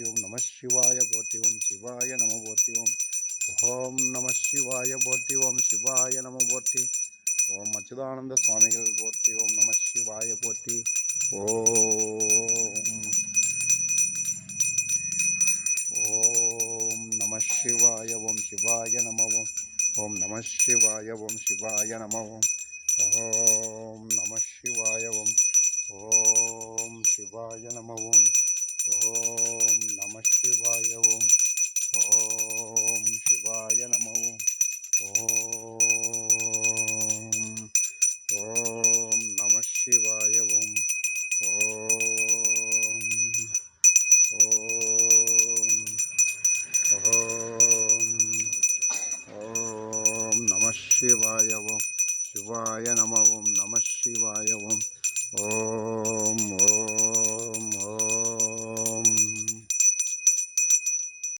ஓம் நம சிவாய போற்றி ஓம் சிவாய நம போற்றி ஓம் நம சிவாய போற்றி ஓம் சிவாய நம போற்றி ஓம் அச்சுதானந்த சுவாமிகள் போற்றி ஓம் நம சிவாய போற்றி ஓம் ஓம் நம சிவாய ஓம் சிவாய நம ஓம் நம சிவாய ஓம் சிவாய நம ஓம் நம சிவாய ஓம் சிவாய நம ஓம் நம சிவாய ஓம் சிவாய நம ஓம் நம சிவாய ஓம் ஓம் நம சிவாய ஓம் சிவாய